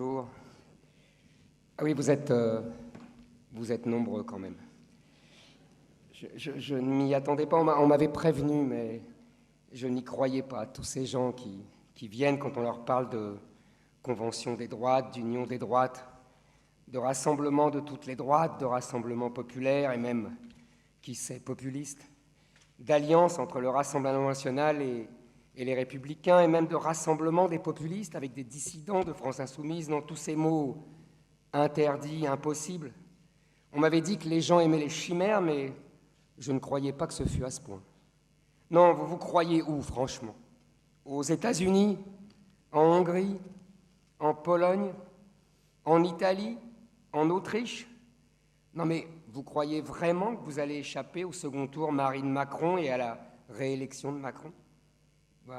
bonjour. Ah oui, vous êtes nombreux quand même. Je ne m'y attendais pas, on m'avait prévenu, mais je n'y croyais pas. Tous ces gens qui viennent quand on leur parle de convention des droites, d'union des droites, de rassemblement de toutes les droites, de rassemblement populaire et même, qui sait, populiste, d'alliance entre le Rassemblement national et les Républicains, et même de rassemblement des populistes avec des dissidents de France Insoumise, dans tous ces mots interdits, impossibles. On m'avait dit que les gens aimaient les chimères, mais je ne croyais pas que ce fût à ce point. Non, vous croyez où, franchement? Aux États-Unis? En Hongrie? En Pologne? En Italie? En Autriche? Non, mais vous croyez vraiment que vous allez échapper au second tour Marine Macron et à la réélection de Macron?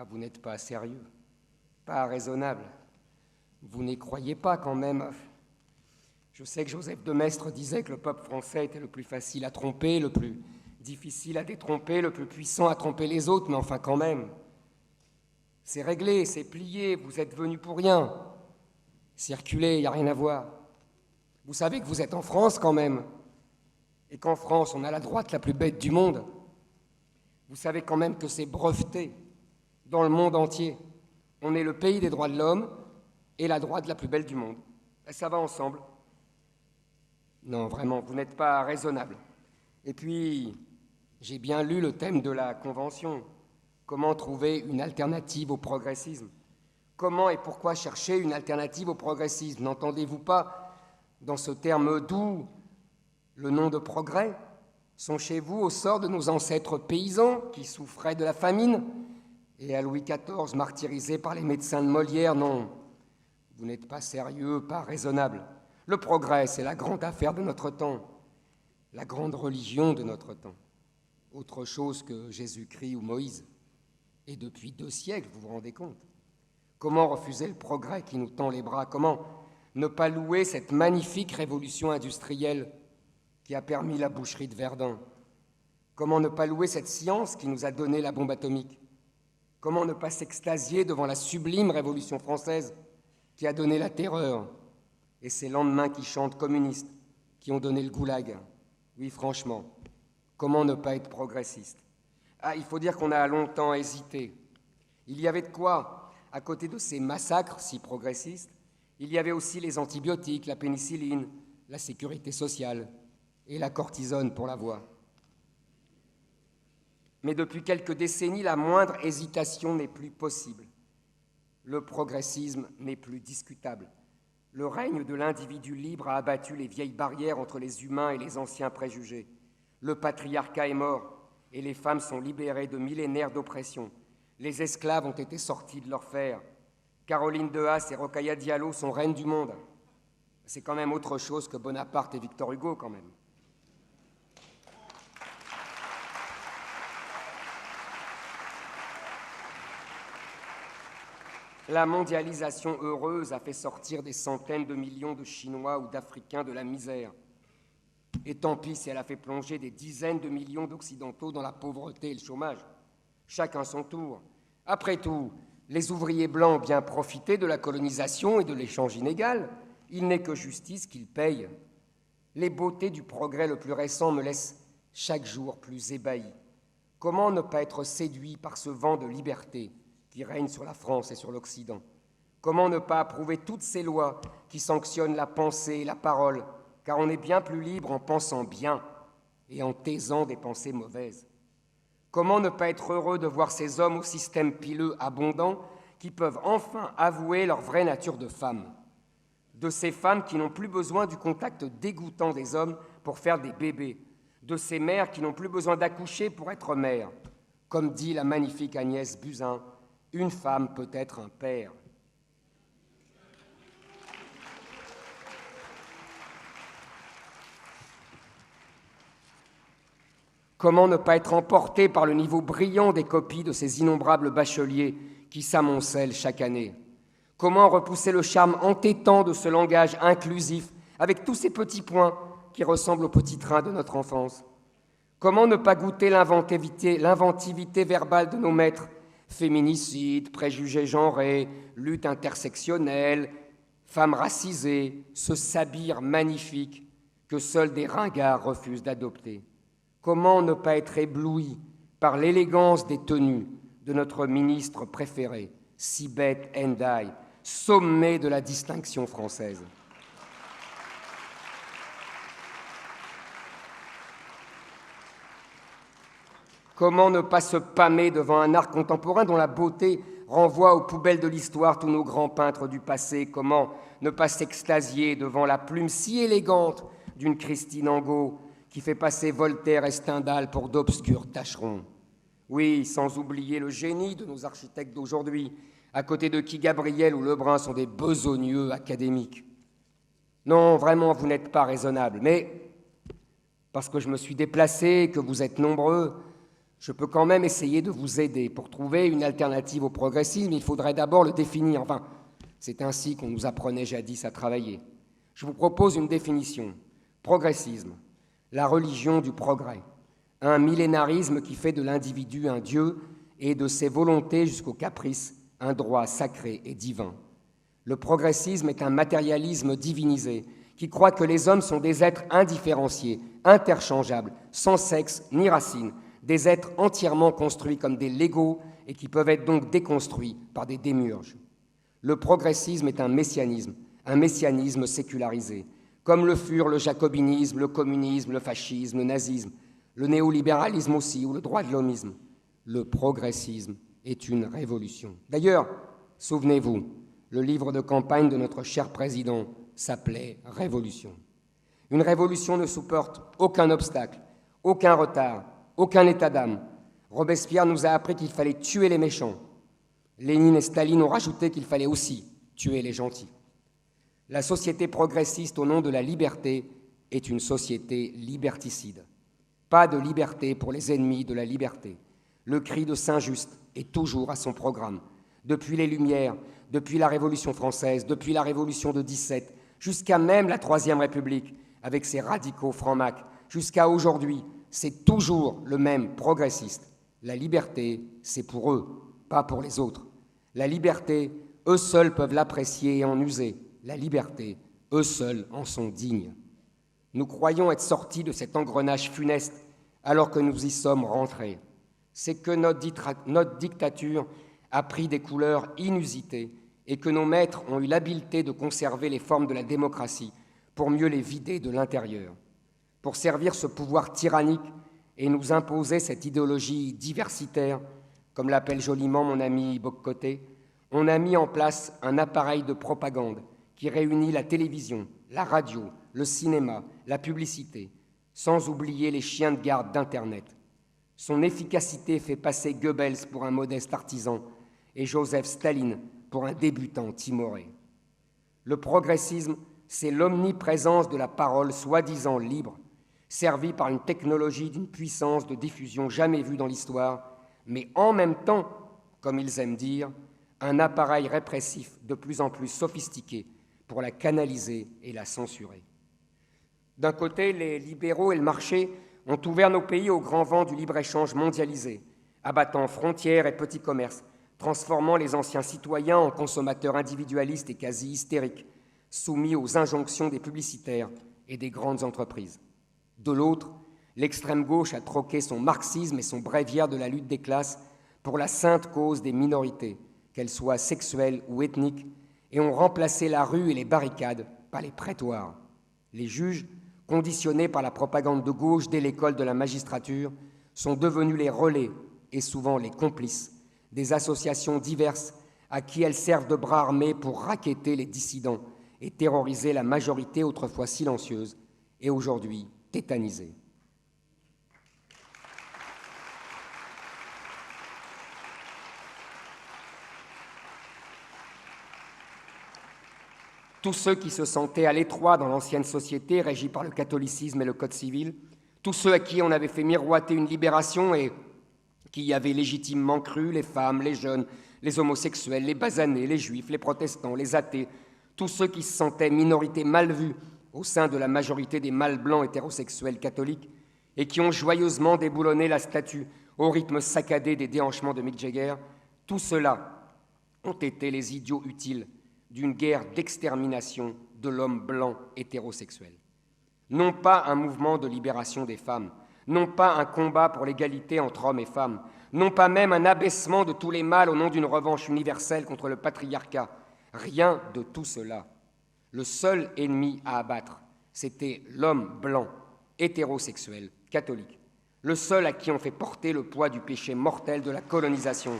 Vous n'êtes pas sérieux, pas raisonnable. Vous n'y croyez pas quand même. Je sais que Joseph de Maistre disait que le peuple français était le plus facile à tromper, le plus difficile à détromper, le plus puissant à tromper les autres, mais enfin quand même. C'est réglé, c'est plié, vous êtes venus pour rien. Circulez, il n'y a rien à voir. Vous savez que vous êtes en France quand même, et qu'en France, on a la droite la plus bête du monde. Vous savez quand même que c'est breveté dans le monde entier. On est le pays des droits de l'homme et la droite la plus belle du monde. Et ça va ensemble. Non, vraiment, vous n'êtes pas raisonnable. Et puis, j'ai bien lu le thème de la Convention. Comment trouver une alternative au progressisme? Comment et pourquoi chercher une alternative au progressisme? N'entendez-vous pas, dans ce terme doux, le nom de progrès? Songez-vous au sort de nos ancêtres paysans qui souffraient de la famine et à Louis XIV martyrisé par les médecins de Molière? Non, vous n'êtes pas sérieux, pas raisonnable. Le progrès, c'est la grande affaire de notre temps, la grande religion de notre temps. Autre chose que Jésus-Christ ou Moïse. Et depuis 2 siècles, vous vous rendez compte? Comment refuser le progrès qui nous tend les bras? Comment ne pas louer cette magnifique révolution industrielle qui a permis la boucherie de Verdun? Comment ne pas louer cette science qui nous a donné la bombe atomique? Comment ne pas s'extasier devant la sublime révolution française qui a donné la terreur et ces lendemains qui chantent communistes, qui ont donné le goulag? Oui, franchement, comment ne pas être progressiste? Il faut dire qu'on a longtemps hésité. Il y avait de quoi, à côté de ces massacres si progressistes, il y avait aussi les antibiotiques, la pénicilline, la sécurité sociale et la cortisone pour la voix. Mais depuis quelques décennies, la moindre hésitation n'est plus possible. Le progressisme n'est plus discutable. Le règne de l'individu libre a abattu les vieilles barrières entre les humains et les anciens préjugés. Le patriarcat est mort et les femmes sont libérées de millénaires d'oppression. Les esclaves ont été sortis de leur fer. Caroline de Haas et Rokhaya Diallo sont reines du monde. C'est quand même autre chose que Bonaparte et Victor Hugo, quand même. La mondialisation heureuse a fait sortir des centaines de millions de Chinois ou d'Africains de la misère. Et tant pis si elle a fait plonger des dizaines de millions d'Occidentaux dans la pauvreté et le chômage. Chacun son tour. Après tout, les ouvriers blancs ont bien profité de la colonisation et de l'échange inégal. Il n'est que justice qu'ils payent. Les beautés du progrès le plus récent me laissent chaque jour plus ébahi. Comment ne pas être séduit par ce vent de liberté qui règne sur la France et sur l'Occident? Comment ne pas approuver toutes ces lois qui sanctionnent la pensée et la parole, car on est bien plus libre en pensant bien et en taisant des pensées mauvaises? Comment ne pas être heureux de voir ces hommes au système pileux abondant qui peuvent enfin avouer leur vraie nature de femme? De ces femmes qui n'ont plus besoin du contact dégoûtant des hommes pour faire des bébés, de ces mères qui n'ont plus besoin d'accoucher pour être mères. Comme dit la magnifique Agnès Buzyn, une femme peut être un père. Comment ne pas être emporté par le niveau brillant des copies de ces innombrables bacheliers qui s'amoncellent chaque année? Comment repousser le charme entêtant de ce langage inclusif avec tous ces petits points qui ressemblent au petit train de notre enfance? Comment ne pas goûter l'inventivité verbale de nos maîtres? Féminicide, préjugés genrés, lutte intersectionnelle, femme racisée, ce sabir magnifique que seuls des ringards refusent d'adopter. Comment ne pas être ébloui par l'élégance des tenues de notre ministre préféré, Sibeth Ndiaye, sommet de la distinction française. Comment ne pas se pâmer devant un art contemporain dont la beauté renvoie aux poubelles de l'histoire tous nos grands peintres du passé? Comment ne pas s'extasier devant la plume si élégante d'une Christine Angot qui fait passer Voltaire et Stendhal pour d'obscurs tâcherons? Oui, sans oublier le génie de nos architectes d'aujourd'hui, à côté de qui Gabriel ou Lebrun sont des besogneux académiques. Non, vraiment, vous n'êtes pas raisonnable, mais parce que je me suis déplacé, que vous êtes nombreux, je peux quand même essayer de vous aider. Pour trouver une alternative au progressisme, il faudrait d'abord le définir. Enfin, c'est ainsi qu'on nous apprenait jadis à travailler. Je vous propose une définition. Progressisme, la religion du progrès. Un millénarisme qui fait de l'individu un dieu et de ses volontés jusqu'au caprice un droit sacré et divin. Le progressisme est un matérialisme divinisé qui croit que les hommes sont des êtres indifférenciés, interchangeables, sans sexe ni racines, des êtres entièrement construits comme des Legos et qui peuvent être donc déconstruits par des démiurges. Le progressisme est un messianisme sécularisé, comme le furent le jacobinisme, le communisme, le fascisme, le nazisme, le néolibéralisme aussi, ou le droit de l'homisme. Le progressisme est une révolution. D'ailleurs, souvenez-vous, le livre de campagne de notre cher président s'appelait « Révolution ». Une révolution ne supporte aucun obstacle, aucun retard, aucun état d'âme. Robespierre nous a appris qu'il fallait tuer les méchants. Lénine et Staline ont rajouté qu'il fallait aussi tuer les gentils. La société progressiste au nom de la liberté est une société liberticide. Pas de liberté pour les ennemis de la liberté. Le cri de Saint-Just est toujours à son programme. Depuis les Lumières, depuis la Révolution française, depuis la Révolution de 17, jusqu'à même la Troisième République, avec ses radicaux francs-macs, jusqu'à aujourd'hui, c'est toujours le même progressiste. La liberté, c'est pour eux, pas pour les autres. La liberté, eux seuls peuvent l'apprécier et en user. La liberté, eux seuls en sont dignes. Nous croyons être sortis de cet engrenage funeste alors que nous y sommes rentrés. C'est que notre dictature a pris des couleurs inusitées et que nos maîtres ont eu l'habileté de conserver les formes de la démocratie pour mieux les vider de l'intérieur. Pour servir ce pouvoir tyrannique et nous imposer cette idéologie diversitaire, comme l'appelle joliment mon ami Boccoté, on a mis en place un appareil de propagande qui réunit la télévision, la radio, le cinéma, la publicité, sans oublier les chiens de garde d'Internet. Son efficacité fait passer Goebbels pour un modeste artisan et Joseph Staline pour un débutant timoré. Le progressisme, c'est l'omniprésence de la parole soi-disant libre, servie par une technologie d'une puissance de diffusion jamais vue dans l'histoire, mais en même temps, comme ils aiment dire, un appareil répressif de plus en plus sophistiqué pour la canaliser et la censurer. D'un côté, les libéraux et le marché ont ouvert nos pays au grand vent du libre-échange mondialisé, abattant frontières et petits commerces, transformant les anciens citoyens en consommateurs individualistes et quasi hystériques, soumis aux injonctions des publicitaires et des grandes entreprises. De l'autre, l'extrême gauche a troqué son marxisme et son bréviaire de la lutte des classes pour la sainte cause des minorités, qu'elles soient sexuelles ou ethniques, et ont remplacé la rue et les barricades par les prétoires. Les juges, conditionnés par la propagande de gauche dès l'école de la magistrature, sont devenus les relais, et souvent les complices, des associations diverses à qui elles servent de bras armés pour racketter les dissidents et terroriser la majorité autrefois silencieuse et aujourd'hui tétanisée. Tous ceux qui se sentaient à l'étroit dans l'ancienne société régie par le catholicisme et le code civil, tous ceux à qui on avait fait miroiter une libération et qui y avaient légitimement cru, les femmes, les jeunes, les homosexuels, les basanés, les juifs, les protestants, les athées, tous ceux qui se sentaient minorité mal vue au sein de la majorité des mâles blancs hétérosexuels catholiques et qui ont joyeusement déboulonné la statue au rythme saccadé des déhanchements de Mick Jagger, tous ceux-là ont été les idiots utiles d'une guerre d'extermination de l'homme blanc hétérosexuel. Non pas un mouvement de libération des femmes, non pas un combat pour l'égalité entre hommes et femmes, non pas même un abaissement de tous les mâles au nom d'une revanche universelle contre le patriarcat. Rien de tout cela. Le seul ennemi à abattre, c'était l'homme blanc, hétérosexuel, catholique, le seul à qui on fait porter le poids du péché mortel de la colonisation.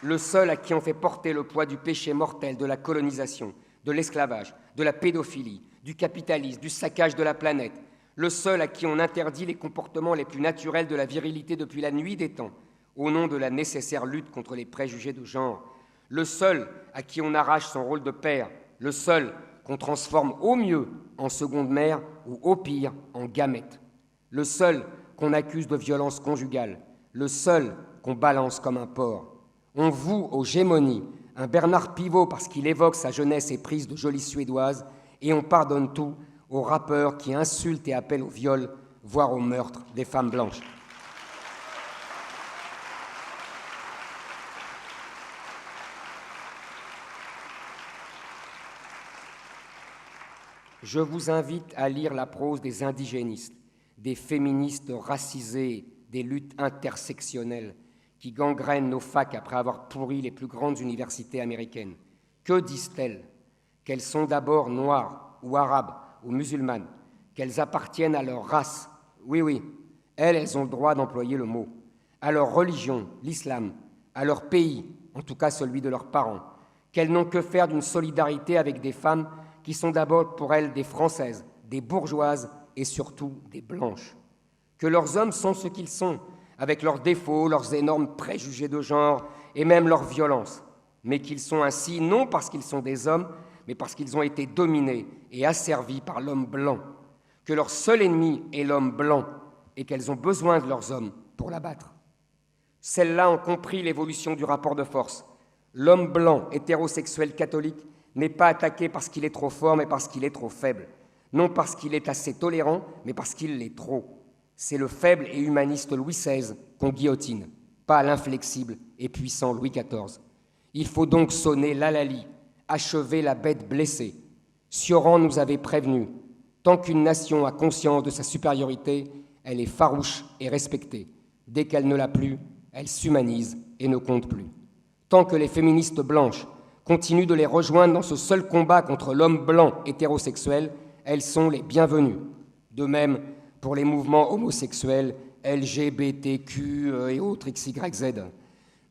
Le seul à qui on fait porter le poids du péché mortel de la colonisation, de l'esclavage, de la pédophilie, du capitalisme, du saccage de la planète, le seul à qui on interdit les comportements les plus naturels de la virilité depuis la nuit des temps, au nom de la nécessaire lutte contre les préjugés de genre, le seul à qui on arrache son rôle de père, le seul qu'on transforme au mieux en seconde mère ou au pire en gamète, le seul qu'on accuse de violence conjugale, le seul qu'on balance comme un porc. On voue aux gémonies un Bernard Pivot parce qu'il évoque sa jeunesse éprise de jolie Suédoise, et on pardonne tout aux rappeurs qui insultent et appellent au viol, voire au meurtre des femmes blanches. Je vous invite à lire la prose des indigénistes, des féministes racisées, des luttes intersectionnelles qui gangrènent nos facs après avoir pourri les plus grandes universités américaines. Que disent-elles? Qu'elles sont d'abord noires ou arabes ou musulmanes, qu'elles appartiennent à leur race. Oui, elles ont le droit d'employer le mot. À leur religion, l'islam, à leur pays, en tout cas celui de leurs parents, qu'elles n'ont que faire d'une solidarité avec des femmes qui sont d'abord pour elles des Françaises, des bourgeoises et surtout des blanches. Que leurs hommes sont ce qu'ils sont, avec leurs défauts, leurs énormes préjugés de genre et même leur violence, mais qu'ils sont ainsi non parce qu'ils sont des hommes, mais parce qu'ils ont été dominés et asservis par l'homme blanc, que leur seul ennemi est l'homme blanc et qu'elles ont besoin de leurs hommes pour l'abattre. Celles-là ont compris l'évolution du rapport de force. L'homme blanc, hétérosexuel catholique, n'est pas attaqué parce qu'il est trop fort, mais parce qu'il est trop faible. Non parce qu'il est assez tolérant, mais parce qu'il l'est trop. C'est le faible et humaniste Louis XVI qu'on guillotine, pas l'inflexible et puissant Louis XIV. Il faut donc sonner l'halali, achever la bête blessée. Sioran nous avait prévenu, tant qu'une nation a conscience de sa supériorité, elle est farouche et respectée. Dès qu'elle ne l'a plus, elle s'humanise et ne compte plus. Tant que les féministes blanches continuent de les rejoindre dans ce seul combat contre l'homme blanc hétérosexuel, elles sont les bienvenues. De même, pour les mouvements homosexuels, LGBTQ et autres XYZ.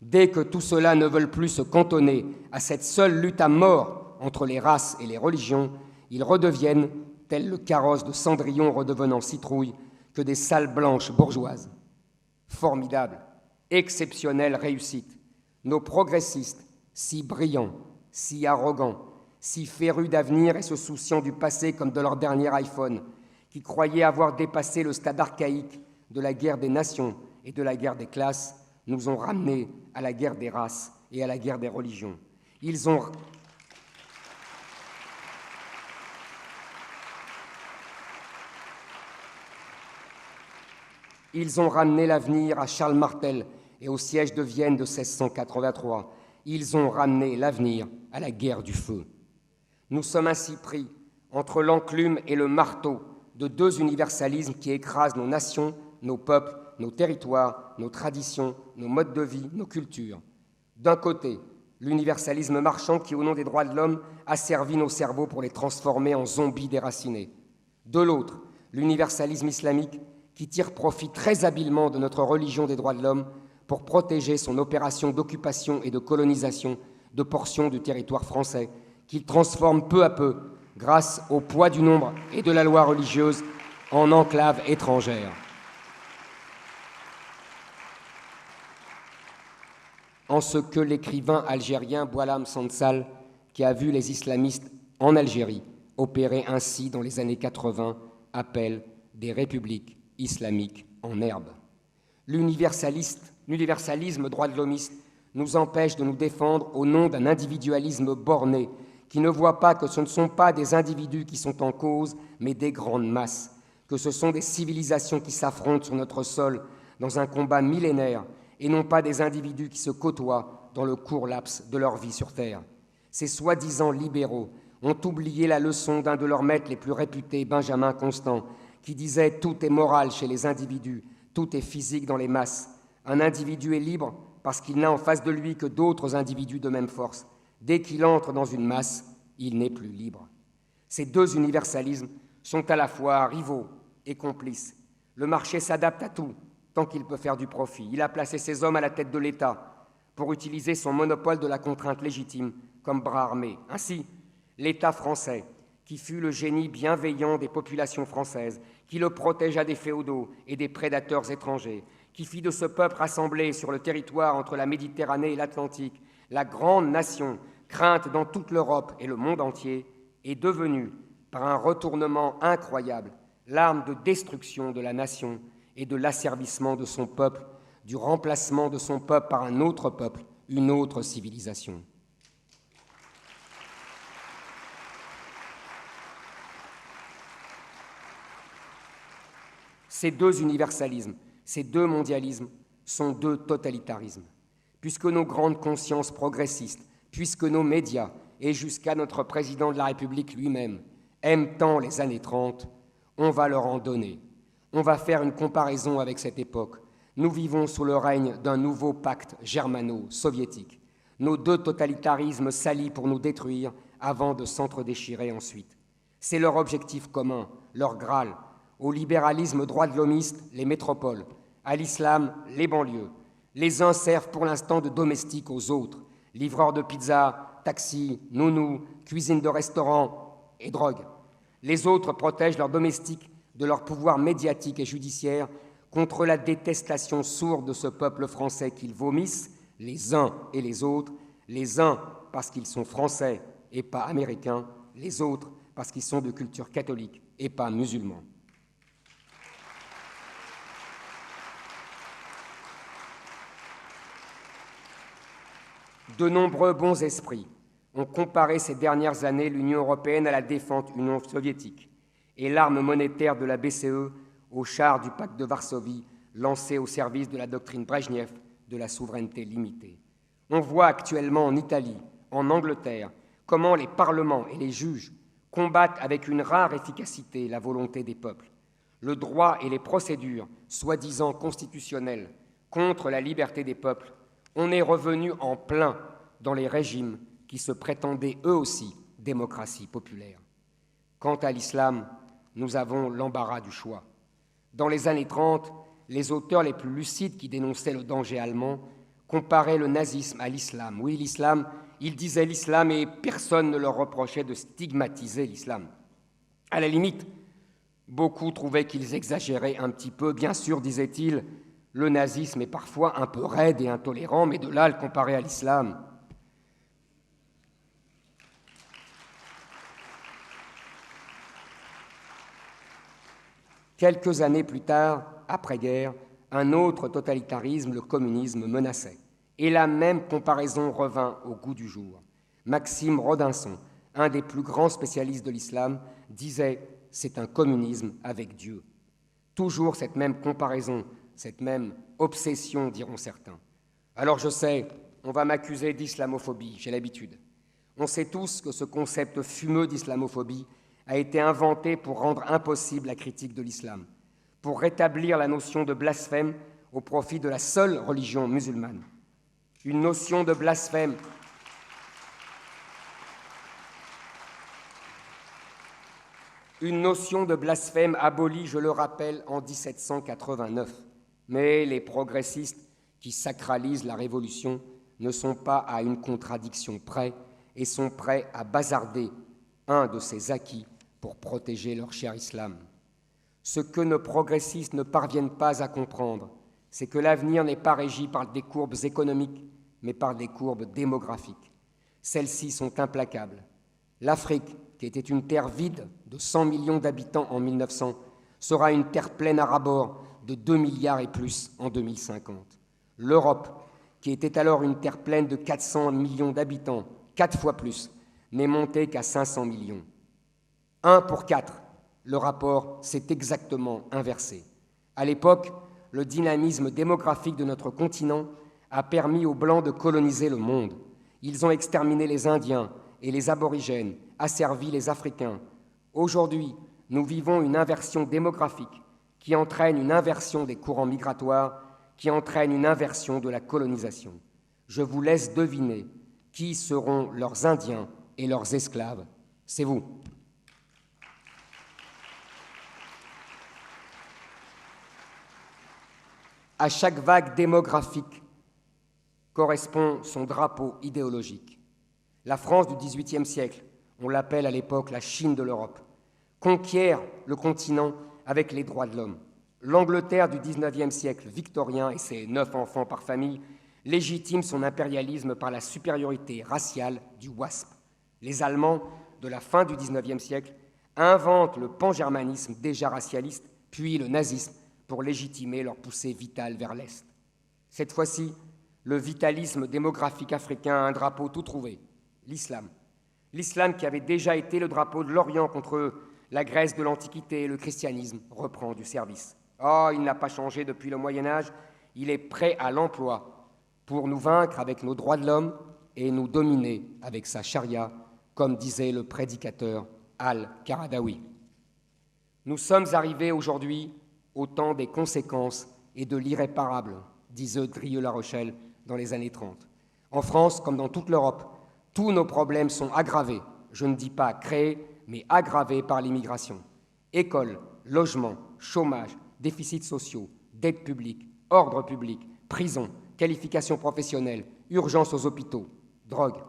Dès que tout cela ne veulent plus se cantonner à cette seule lutte à mort entre les races et les religions, ils redeviennent, tel le carrosse de Cendrillon redevenant citrouille, que des salles blanches bourgeoises. Formidable, exceptionnelle réussite. Nos progressistes, si brillants, si arrogants, si férus d'avenir et se souciant du passé comme de leur dernier iPhone, qui croyaient avoir dépassé le stade archaïque de la guerre des nations et de la guerre des classes, nous ont ramenés à la guerre des races et à la guerre des religions. Ils ont ramené l'avenir à Charles Martel et au siège de Vienne de 1683. Ils ont ramené l'avenir à la guerre du feu. Nous sommes ainsi pris entre l'enclume et le marteau de deux universalismes qui écrasent nos nations, nos peuples, nos territoires, nos traditions, nos modes de vie, nos cultures. D'un côté, l'universalisme marchand qui, au nom des droits de l'homme, a servi nos cerveaux pour les transformer en zombies déracinés. De l'autre, l'universalisme islamique qui tire profit très habilement de notre religion des droits de l'homme pour protéger son opération d'occupation et de colonisation de portions du territoire français, qu'il transforme peu à peu, grâce au poids du nombre et de la loi religieuse, en enclave étrangère. En ce que l'écrivain algérien Boualem Sansal, qui a vu les islamistes en Algérie opérer ainsi dans les années 80, appelle des républiques islamiques en herbe. L'universalisme droit de l'homiste nous empêche de nous défendre au nom d'un individualisme borné qui ne voit pas que ce ne sont pas des individus qui sont en cause, mais des grandes masses, que ce sont des civilisations qui s'affrontent sur notre sol dans un combat millénaire et non pas des individus qui se côtoient dans le court laps de leur vie sur Terre. Ces soi-disant libéraux ont oublié la leçon d'un de leurs maîtres les plus réputés, Benjamin Constant, qui disait « Tout est moral chez les individus, tout est physique dans les masses. Un individu est libre parce qu'il n'a en face de lui que d'autres individus de même force. Dès qu'il entre dans une masse, il n'est plus libre. » Ces deux universalismes sont à la fois rivaux et complices. Le marché s'adapte à tout tant qu'il peut faire du profit. Il a placé ses hommes à la tête de l'État pour utiliser son monopole de la contrainte légitime comme bras armé. Ainsi, l'État français, qui fut le génie bienveillant des populations françaises, qui le protégea des féodaux et des prédateurs étrangers, qui fit de ce peuple rassemblé sur le territoire entre la Méditerranée et l'Atlantique la grande nation, crainte dans toute l'Europe et le monde entier, est devenue, par un retournement incroyable, l'arme de destruction de la nation et de l'asservissement de son peuple, du remplacement de son peuple par un autre peuple, une autre civilisation. Ces deux universalismes, ces deux mondialismes sont deux totalitarismes. Puisque nos grandes consciences progressistes, puisque nos médias et jusqu'à notre président de la République lui-même aiment tant les années 30, on va leur en donner. On va faire une comparaison avec cette époque. Nous vivons sous le règne d'un nouveau pacte germano-soviétique. Nos deux totalitarismes s'allient pour nous détruire avant de s'entre-déchirer ensuite. C'est leur objectif commun, leur Graal. Au libéralisme droit de l'homiste, les métropoles, à l'islam, les banlieues. Les uns servent pour l'instant de domestiques aux autres, livreurs de pizza, taxis, nounous, cuisine de restaurant et drogue. Les autres protègent leurs domestiques de leur pouvoir médiatique et judiciaire contre la détestation sourde de ce peuple français qu'ils vomissent, les uns et les autres, les uns parce qu'ils sont français et pas américains, les autres parce qu'ils sont de culture catholique et pas musulmans. De nombreux bons esprits ont comparé ces dernières années l'Union européenne à la défunte Union soviétique et l'arme monétaire de la BCE au char du pacte de Varsovie lancé au service de la doctrine Brejnev de la souveraineté limitée. On voit actuellement en Italie, en Angleterre, comment les parlements et les juges combattent avec une rare efficacité la volonté des peuples. Le droit et les procédures, soi-disant constitutionnelles, contre la liberté des peuples, on est revenu en plein dans les régimes qui se prétendaient eux aussi démocratie populaire. Quant à l'islam, nous avons l'embarras du choix. Dans les années 30, les auteurs les plus lucides qui dénonçaient le danger allemand comparaient le nazisme à l'islam. Oui, l'islam, ils disaient l'islam et personne ne leur reprochait de stigmatiser l'islam. À la limite, beaucoup trouvaient qu'ils exagéraient un petit peu. Bien sûr, disaient-ils, le nazisme est parfois un peu raide et intolérant, mais de là à le comparer à l'islam. Quelques années plus tard, après-guerre, un autre totalitarisme, le communisme, menaçait. Et la même comparaison revint au goût du jour. Maxime Rodinson, un des plus grands spécialistes de l'islam, disait « c'est un communisme avec Dieu ». Toujours cette même comparaison, cette même obsession, diront certains. Alors je sais, on va m'accuser d'islamophobie, j'ai l'habitude. On sait tous que ce concept fumeux d'islamophobie a été inventé pour rendre impossible la critique de l'islam, pour rétablir la notion de blasphème au profit de la seule religion musulmane. Une notion de blasphème abolie, je le rappelle, en 1789. Mais les progressistes qui sacralisent la révolution ne sont pas à une contradiction près et sont prêts à bazarder un de ces acquis pour protéger leur cher islam. Ce que nos progressistes ne parviennent pas à comprendre, c'est que l'avenir n'est pas régi par des courbes économiques, mais par des courbes démographiques. Celles-ci sont implacables. L'Afrique, qui était une terre vide de 100 millions d'habitants en 1900, sera une terre pleine à ras-bord de 2 milliards et plus en 2050. L'Europe, qui était alors une terre pleine de 400 millions d'habitants, 4 fois plus, n'est montée qu'à 500 millions. 1 pour 4, le rapport s'est exactement inversé. À l'époque, le dynamisme démographique de notre continent a permis aux Blancs de coloniser le monde. Ils ont exterminé les Indiens et les aborigènes, asservi les Africains. Aujourd'hui, nous vivons une inversion démographique qui entraîne une inversion des courants migratoires, qui entraîne une inversion de la colonisation. Je vous laisse deviner qui seront leurs Indiens et leurs esclaves. C'est vous. À chaque vague démographique correspond son drapeau idéologique. La France du XVIIIe siècle, on l'appelle à l'époque la Chine de l'Europe, conquiert le continent avec les droits de l'homme. L'Angleterre du XIXe siècle victorien et ses 9 enfants par famille légitime son impérialisme par la supériorité raciale du WASP. Les Allemands de la fin du XIXe siècle inventent le pangermanisme déjà racialiste, puis le nazisme pour légitimer leur poussée vitale vers l'Est. Cette fois-ci, le vitalisme démographique africain a un drapeau tout trouvé, l'islam. L'islam qui avait déjà été le drapeau de l'Orient contre la Grèce de l'Antiquité et le christianisme reprend du service. Oh, il n'a pas changé depuis le Moyen-Âge, il est prêt à l'emploi pour nous vaincre avec nos droits de l'homme et nous dominer avec sa charia, comme disait le prédicateur Al-Qaradawi. Nous sommes arrivés aujourd'hui au temps des conséquences et de l'irréparable, disait Drieux-La Rochelle dans les années 30. En France, comme dans toute l'Europe, tous nos problèmes sont aggravés, je ne dis pas créés, mais aggravés par l'immigration. Écoles, logements, chômage, déficits sociaux, dette publique, ordre public, prison, qualification professionnelle, urgence aux hôpitaux, drogue.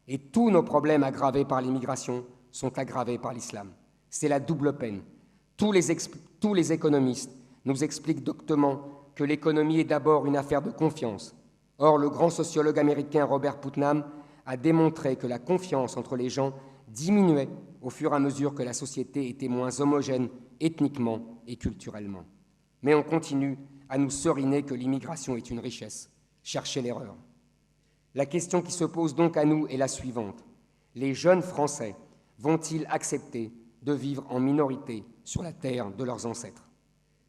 Et tous nos problèmes aggravés par l'immigration sont aggravés par l'islam. C'est la double peine. Tous les économistes nous expliquent doctement que l'économie est d'abord une affaire de confiance. Or, le grand sociologue américain Robert Putnam a démontré que la confiance entre les gens diminuait au fur et à mesure que la société était moins homogène ethniquement et culturellement. Mais on continue à nous seriner que l'immigration est une richesse. Cherchez l'erreur. La question qui se pose donc à nous est la suivante. Les jeunes Français vont-ils accepter de vivre en minorité sur la terre de leurs ancêtres?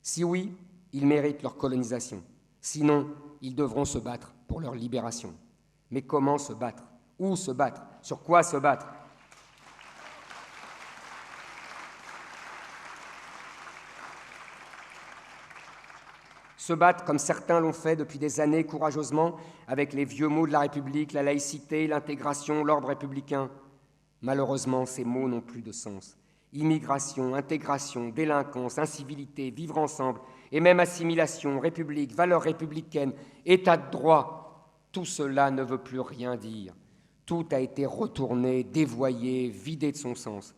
Si oui, ils méritent leur colonisation. Sinon, ils devront se battre pour leur libération. Mais comment se battre? Où se battre? Sur quoi se battre? Se battre comme certains l'ont fait depuis des années courageusement avec les vieux mots de la République, la laïcité, l'intégration, l'ordre républicain. Malheureusement, ces mots n'ont plus de sens. Immigration, intégration, délinquance, incivilité, vivre ensemble et même assimilation, république, valeurs républicaines, état de droit, tout cela ne veut plus rien dire. Tout a été retourné, dévoyé, vidé de son sens.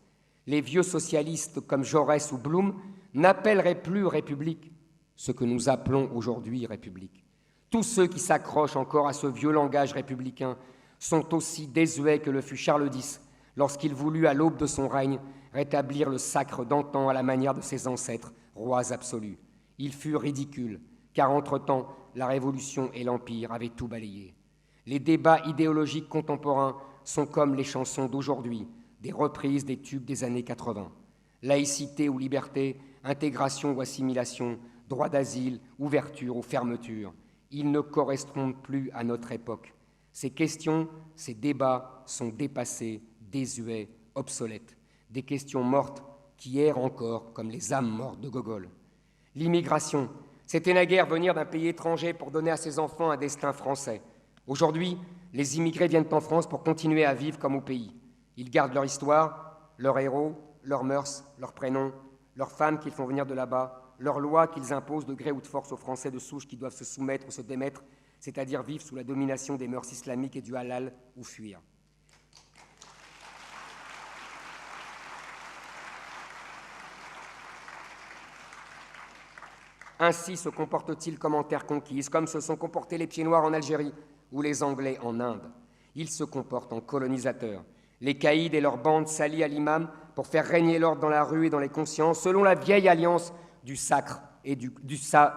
Les vieux socialistes comme Jaurès ou Blum n'appelleraient plus République ce que nous appelons aujourd'hui République. Tous ceux qui s'accrochent encore à ce vieux langage républicain sont aussi désuets que le fut Charles X lorsqu'il voulut, à l'aube de son règne, rétablir le sacre d'antan à la manière de ses ancêtres, rois absolus. Il fut ridicule, car entre-temps, la Révolution et l'Empire avaient tout balayé. Les débats idéologiques contemporains sont comme les chansons d'aujourd'hui, des reprises des tubes des années 80. Laïcité ou liberté, intégration ou assimilation, droit d'asile, ouverture ou fermeture, ils ne correspondent plus à notre époque. Ces questions, ces débats sont dépassés, désuets, obsolètes. Des questions mortes qui errent encore comme les âmes mortes de Gogol. L'immigration, c'était naguère venir d'un pays étranger pour donner à ses enfants un destin français. Aujourd'hui, les immigrés viennent en France pour continuer à vivre comme au pays. Ils gardent leur histoire, leurs héros, leurs mœurs, leurs prénoms, leurs femmes qu'ils font venir de là-bas, leurs lois qu'ils imposent de gré ou de force aux Français de souche qui doivent se soumettre ou se démettre, c'est-à-dire vivre sous la domination des mœurs islamiques et du halal ou fuir. Ainsi se comportent-ils comme en terre conquise, comme se sont comportés les pieds noirs en Algérie ou les Anglais en Inde. Ils se comportent en colonisateurs. Les caïds et leurs bandes s'allient à l'imam pour faire régner l'ordre dans la rue et dans les consciences, selon la vieille alliance du sacre et du sabre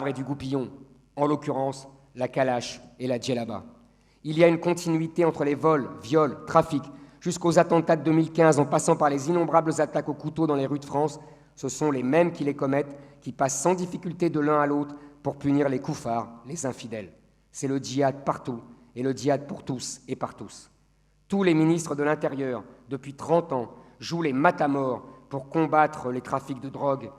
et du goupillon, en l'occurrence la calache et la djellaba. Il y a une continuité entre les vols, viols, trafics, jusqu'aux attentats de 2015, en passant par les innombrables attaques au couteau dans les rues de France. ce sont les mêmes qui les commettent, qui passent sans difficulté de l'un à l'autre pour punir les koufars, les infidèles. C'est le djihad partout, et le djihad pour tous et par tous. Tous les ministres de l'Intérieur, depuis 30 ans, jouent les matamors pour combattre les trafics de drogue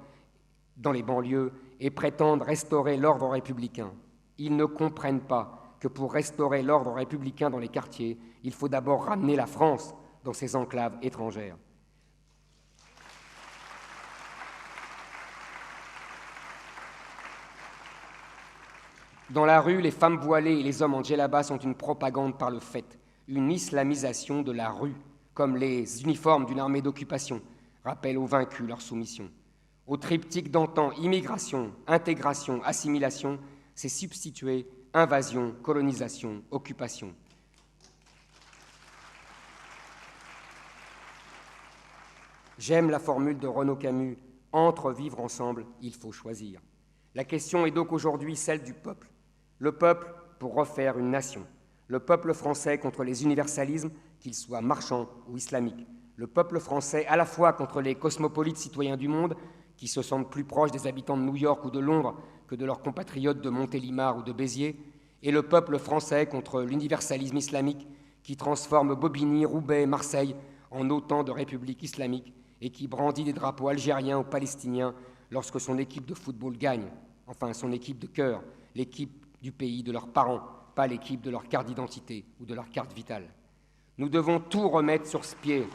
dans les banlieues et prétendent restaurer l'ordre républicain. Ils ne comprennent pas que pour restaurer l'ordre républicain dans les quartiers, il faut d'abord ramener la France dans ses enclaves étrangères. Dans la rue, les femmes voilées et les hommes en djellaba sont une propagande par le fait, une islamisation de la rue, comme les uniformes d'une armée d'occupation rappellent aux vaincus leur soumission. Au triptyque d'antan, immigration, intégration, assimilation, s'est substitué invasion, colonisation, occupation. J'aime la formule de Renaud Camus, « Entre vivre ensemble, il faut choisir ». La question est donc aujourd'hui celle du peuple. Le peuple pour refaire une nation. Le peuple français contre les universalismes, qu'ils soient marchands ou islamiques. Le peuple français à la fois contre les cosmopolites citoyens du monde, qui se sentent plus proches des habitants de New York ou de Londres que de leurs compatriotes de Montélimar ou de Béziers, et le peuple français contre l'universalisme islamique, qui transforme Bobigny, Roubaix, Marseille en autant de républiques islamiques et qui brandit des drapeaux algériens ou palestiniens lorsque son équipe de football gagne, enfin son équipe de cœur, l'équipe du pays de leurs parents, pas l'équipe de leur carte d'identité ou de leur carte vitale. Nous devons tout remettre sur ce pied.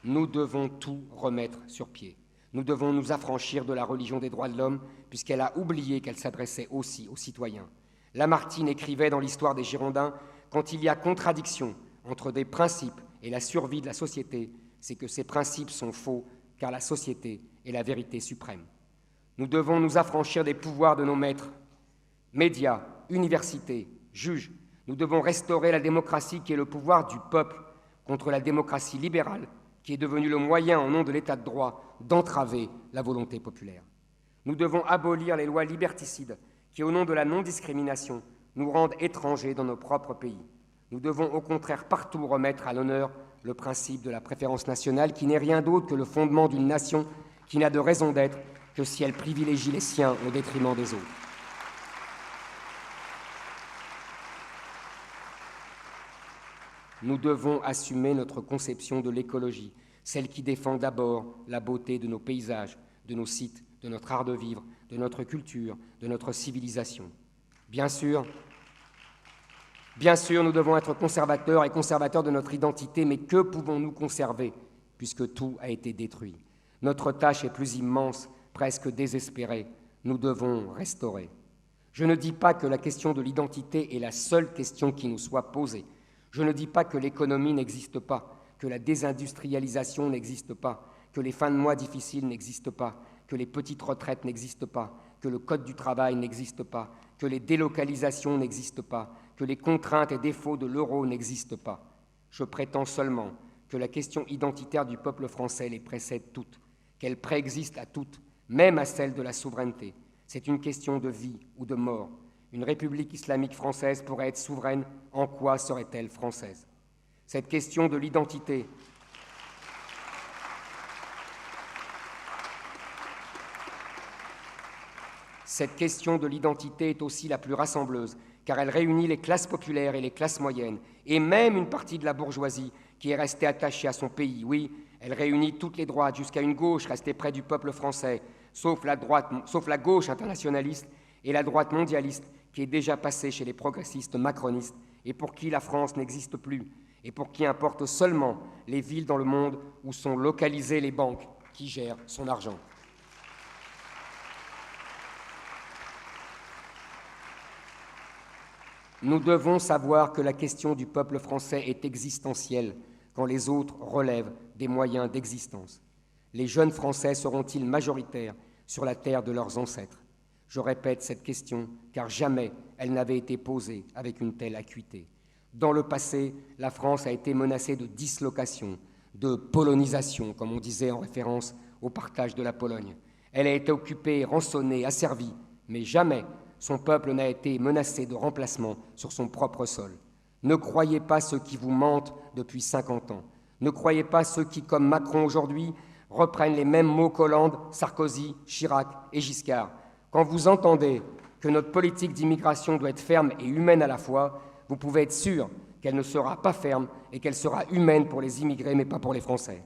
Nous devons tout remettre sur pied. Nous devons nous affranchir de la religion des droits de l'homme, puisqu'elle a oublié qu'elle s'adressait aussi aux citoyens. Lamartine écrivait dans l'Histoire des Girondins, quand il y a contradiction entre des principes et la survie de la société, c'est que ces principes sont faux, car la société est la vérité suprême. Nous devons nous affranchir des pouvoirs de nos maîtres, médias, universités, juges. Nous devons restaurer la démocratie qui est le pouvoir du peuple contre la démocratie libérale qui est devenue le moyen, au nom de l'état de droit, d'entraver la volonté populaire. Nous devons abolir les lois liberticides qui, au nom de la non-discrimination, nous rendent étrangers dans nos propres pays. Nous devons au contraire partout remettre à l'honneur le principe de la préférence nationale qui n'est rien d'autre que le fondement d'une nation qui n'a de raison d'être que si elle privilégie les siens au détriment des autres. Nous devons assumer notre conception de l'écologie, celle qui défend d'abord la beauté de nos paysages, de nos sites, de notre art de vivre, de notre culture, de notre civilisation. Bien sûr, nous devons être conservateurs et conservateurs de notre identité, mais que pouvons-nous conserver puisque tout a été détruit? Notre tâche est plus immense, presque désespérée. Nous devons restaurer. Je ne dis pas que la question de l'identité est la seule question qui nous soit posée. Je ne dis pas que l'économie n'existe pas, que la désindustrialisation n'existe pas, que les fins de mois difficiles n'existent pas, que les petites retraites n'existent pas, que le code du travail n'existe pas, que les délocalisations n'existent pas, que les contraintes et défauts de l'euro n'existent pas. Je prétends seulement que la question identitaire du peuple français les précède toutes, qu'elle préexiste à toutes, même à celle de la souveraineté. C'est une question de vie ou de mort. Une république islamique française pourrait être souveraine, en quoi serait-elle française? Cette question de l'identité est aussi la plus rassembleuse, car elle réunit les classes populaires et les classes moyennes, et même une partie de la bourgeoisie qui est restée attachée à son pays. Oui, elle réunit toutes les droites jusqu'à une gauche restée près du peuple français, sauf la gauche internationaliste et la droite mondialiste qui est déjà passée chez les progressistes macronistes et pour qui la France n'existe plus, et pour qui importent seulement les villes dans le monde où sont localisées les banques qui gèrent son argent. Nous devons savoir que la question du peuple français est existentielle quand les autres relèvent des moyens d'existence. Les jeunes Français seront-ils majoritaires sur la terre de leurs ancêtres? Je répète cette question, car jamais elle n'avait été posée avec une telle acuité. Dans le passé, la France a été menacée de dislocation, de polonisation, comme on disait en référence au partage de la Pologne. Elle a été occupée, rançonnée, asservie, mais jamais son peuple n'a été menacé de remplacement sur son propre sol. Ne croyez pas ceux qui vous mentent depuis 50 ans. Ne croyez pas ceux qui, comme Macron aujourd'hui, reprennent les mêmes mots qu'Hollande, Sarkozy, Chirac et Giscard. Quand vous entendez que notre politique d'immigration doit être ferme et humaine à la fois, vous pouvez être sûr qu'elle ne sera pas ferme et qu'elle sera humaine pour les immigrés, mais pas pour les Français.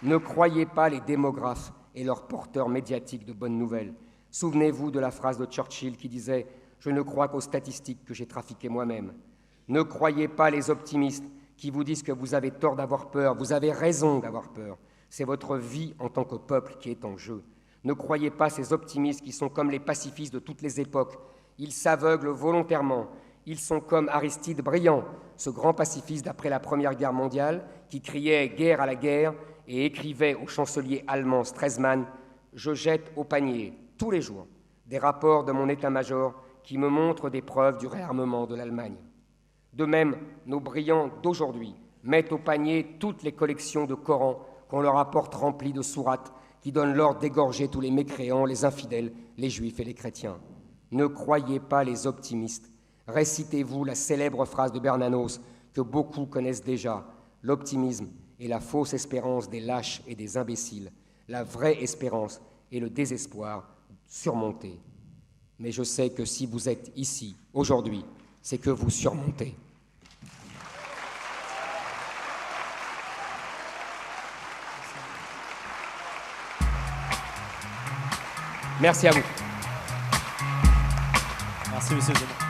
Ne croyez pas les démographes et leurs porteurs médiatiques de bonnes nouvelles. Souvenez-vous de la phrase de Churchill qui disait « Je ne crois qu'aux statistiques que j'ai trafiquées moi-même ». Ne croyez pas les optimistes qui vous disent que vous avez tort d'avoir peur, vous avez raison d'avoir peur. C'est votre vie en tant que peuple qui est en jeu. Ne croyez pas ces optimistes qui sont comme les pacifistes de toutes les époques. Ils s'aveuglent volontairement. Ils sont comme Aristide Briand, ce grand pacifiste d'après la Première Guerre mondiale, qui criait « guerre à la guerre » et écrivait au chancelier allemand Stresemann « Je jette au panier, tous les jours, des rapports de mon état-major qui me montrent des preuves du réarmement de l'Allemagne. » De même, nos brillants d'aujourd'hui mettent au panier toutes les collections de Corans qu'on leur apporte remplies de sourates qui donnent l'ordre d'égorger tous les mécréants, les infidèles, les juifs et les chrétiens. Ne croyez pas les optimistes. Récitez-vous la célèbre phrase de Bernanos que beaucoup connaissent déjà. L'optimisme est la fausse espérance des lâches et des imbéciles. La vraie espérance est le désespoir surmonté. Mais je sais que si vous êtes ici, aujourd'hui, c'est que vous surmontez. Merci à vous. Merci, monsieur Zemmour.